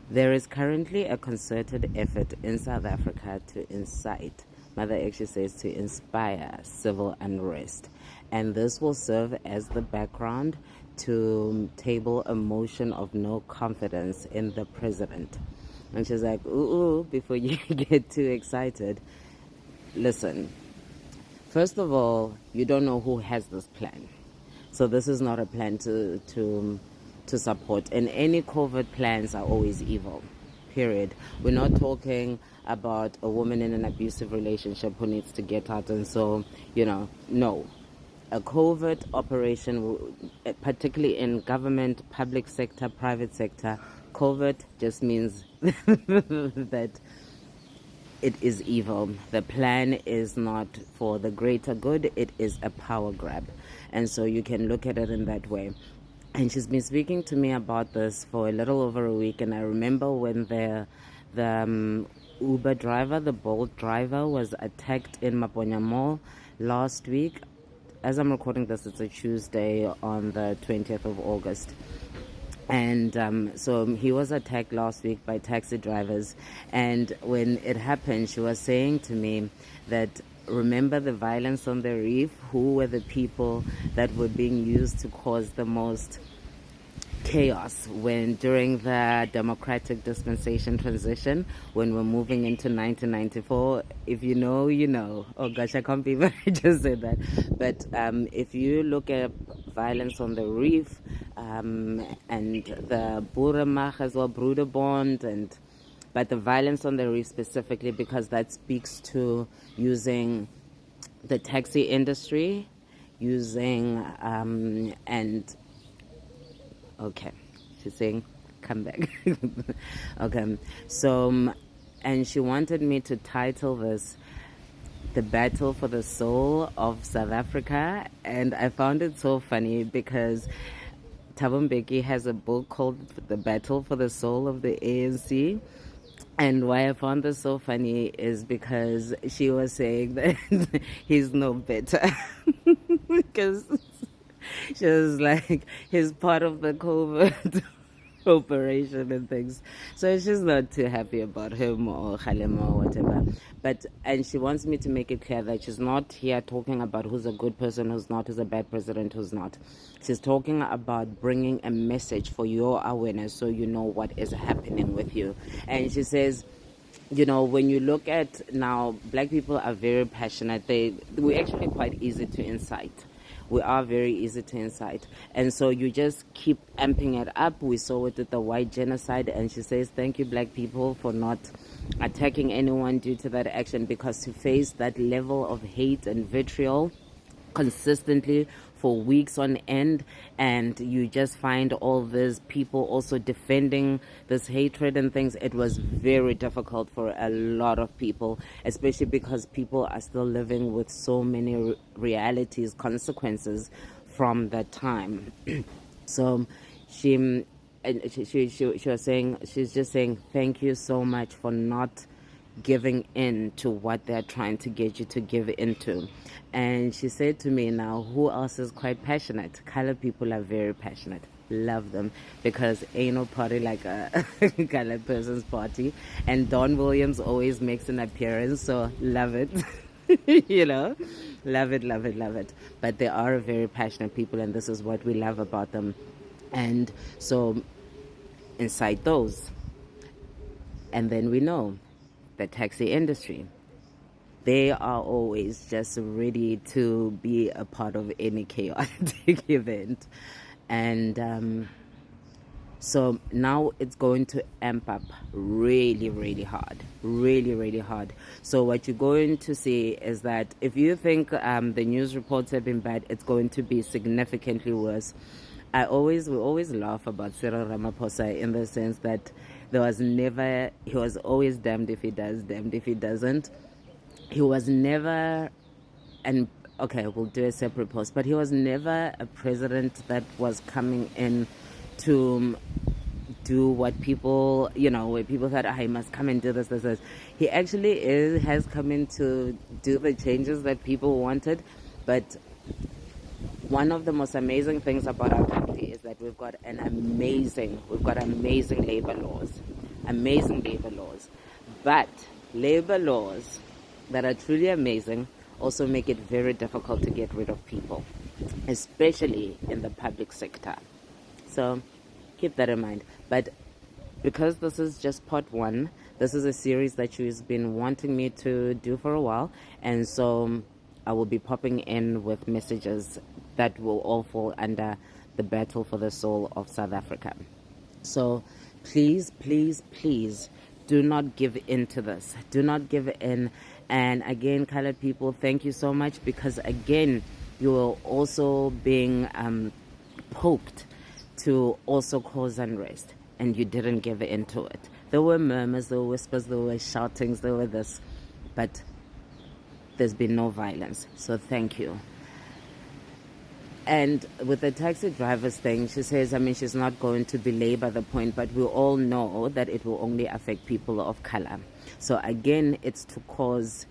There is currently a concerted effort in South Africa to incite, Mother actually says to inspire civil unrest. And this will serve as the background to table a motion of no confidence in the president. And she's like, ooh, before you get too excited, listen, first of all, you don't know who has this plan. So this is not a plan to support. And any covert plans are always evil, period. We're not talking about a woman in an abusive relationship who needs to get out. And so, no. A covert operation, particularly in government, public sector, private sector, covert just means that it is evil. The plan is not for the greater good. It is a power grab. And so you can look at it in that way. And she's been speaking to me about this for a little over a week. And I remember when the Uber driver, the Bolt driver, was attacked in Maponya Mall last week. As I'm recording this, it's a Tuesday on the 20th of August. And so he was attacked last week by taxi drivers. And when it happened, she was saying to me that, remember the violence on the reef? Who were the people that were being used to cause the most chaos during the democratic dispensation transition, when we're moving into 1994? If you know, you know. Oh gosh, I can't believe I just said that. But if you look at violence on the reef, and the Boerenmacht as well, Broederbond, but the violence on the reef specifically, because that speaks to using the taxi industry, okay, she's saying, come back. Okay, so, and she wanted me to title this, The Battle for the Soul of South Africa. And I found it so funny because Thabo Mbeki has a book called The Battle for the Soul of the ANC. And why I found this so funny is because she was saying that he's no better. Because she was like, he's part of the covert operation and things. So she's not too happy about him or Khalema or whatever. And she wants me to make it clear that she's not here talking about who's a good person, who's not, who's a bad president, who's not. She's talking about bringing a message for your awareness so you know what is happening with you. And she says, when you look at now, black people are very passionate. We're actually quite easy to incite. We are very easy to incite. And so you just keep amping it up. We saw it with the white genocide. And she says, thank you, black people, for not attacking anyone due to that action, because to face that level of hate and vitriol consistently for weeks on end, and you just find all these people also defending this hatred and things, it was very difficult for a lot of people, especially because people are still living with so many realities, consequences from that time. So she was saying, she's just saying, thank you so much for not giving in to what they're trying to get you to give into. And she said to me, now, who else is quite passionate? Colored people are very passionate. Love them, because ain't no party like a colored person's party. And Don Williams always makes an appearance, so love it. Love it. But they are very passionate people, and this is what we love about them. And so incite those. And then we know the taxi industry, they are always just ready to be a part of any chaotic event. And so now it's going to amp up really, really hard. Really, really hard. So what you're going to see is that if you think the news reports have been bad, it's going to be significantly worse. We always laugh about Cyril Ramaphosa in the sense that he was always damned if he does, damned if he doesn't. He was never, and okay, we'll do a separate post, but he was never a president that was coming in to do what people, where people thought, he must come and do this. He actually has come in to do the changes that people wanted. But one of the most amazing things about our country is that we've got amazing labor laws. amazing labor laws. But labor laws that are truly amazing also make it very difficult to get rid of people, especially in the public sector. So keep that in mind. But because this is just part one, this is a series that she's been wanting me to do for a while, and so I will be popping in with messages that will all fall under the battle for the soul of South Africa. So please, please, please do not give in to this. Do not give in. And again, colored people, thank you so much, because again, you are also being poked to also cause unrest, and you didn't give in to it. There were murmurs, there were whispers, there were shoutings, there were this, but there's been no violence. So thank you. And with the taxi drivers thing, she says, I mean, she's not going to belabor the point, but we all know that it will only affect people of color. So again, it's to cause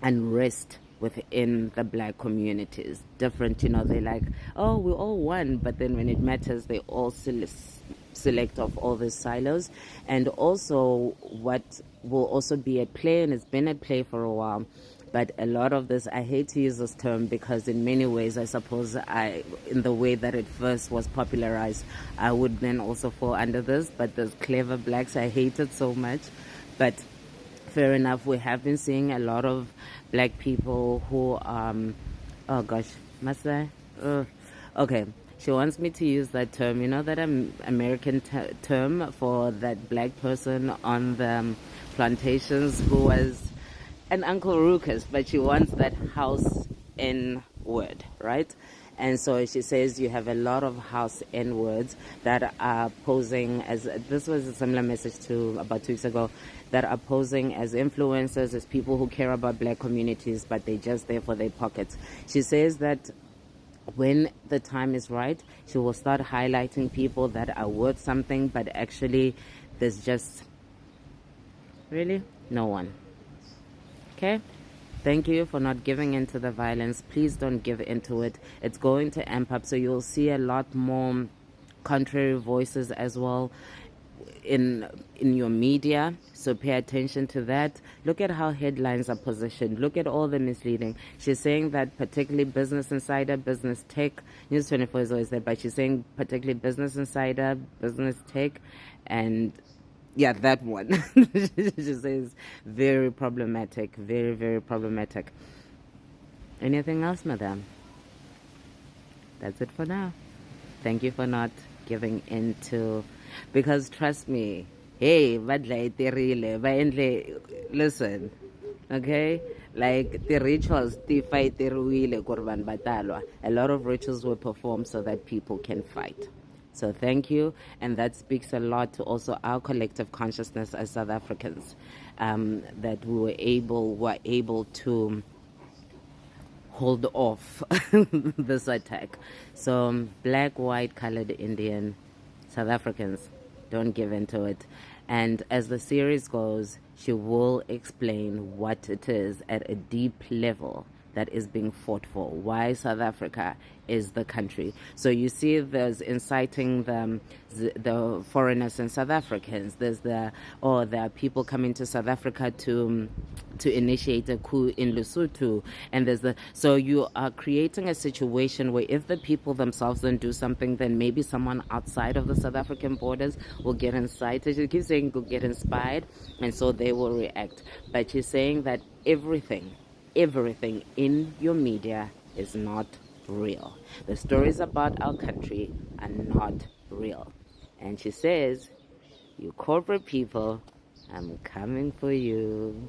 unrest within the black communities. Different, they're like, oh, we all won, but then when it matters, they all select off all the silos. And also what will also be at play, and it's been at play for a while, but a lot of this, I hate to use this term because in many ways, I suppose in the way that it first was popularized, I would then also fall under this, but those clever blacks, I hate it so much. But fair enough, we have been seeing a lot of black people who, oh gosh, must I? Okay, she wants me to use that term, that American term for that black person on the plantations who was an Uncle Ruckus, but she wants that house N word, right? And so she says you have a lot of house N words that are posing as, this was a similar message to about 2 weeks ago, that are posing as influencers, as people who care about black communities, but they're just there for their pockets. She says that when the time is right, she will start highlighting people that are worth something, but actually there's just really no one. Okay? Thank you for not giving into the violence. Please don't give into it. It's going to amp up, so you'll see a lot more contrary voices as well in your media. So pay attention to that. Look at how headlines are positioned. Look at all the misleading. She's saying that particularly Business Insider, Business Tech, News 24 is always there, but she's saying particularly Business Insider, Business Tech, and yeah, that one. She says very problematic, very, very problematic. Anything else, madam? That's it for now. Thank you for not giving in to, because trust me, hey, listen, okay? Like the rituals, a lot of rituals were performed so that people can fight. So thank you, and that speaks a lot to also our collective consciousness as South Africans, that we were able to hold off this attack. So black, white, colored, Indian, South Africans, don't give into it. And as the series goes, she will explain what it is at a deep level that is being fought for, why South Africa is the country. So you see there's inciting the foreigners and South Africans. There are people coming to South Africa to initiate a coup in Lesotho. And so you are creating a situation where if the people themselves don't do something, then maybe someone outside of the South African borders will get incited. She keeps saying, will get inspired, and so they will react. But she's saying that everything in your media is not real. The stories about our country are not real. And she says, you corporate people, I'm coming for you.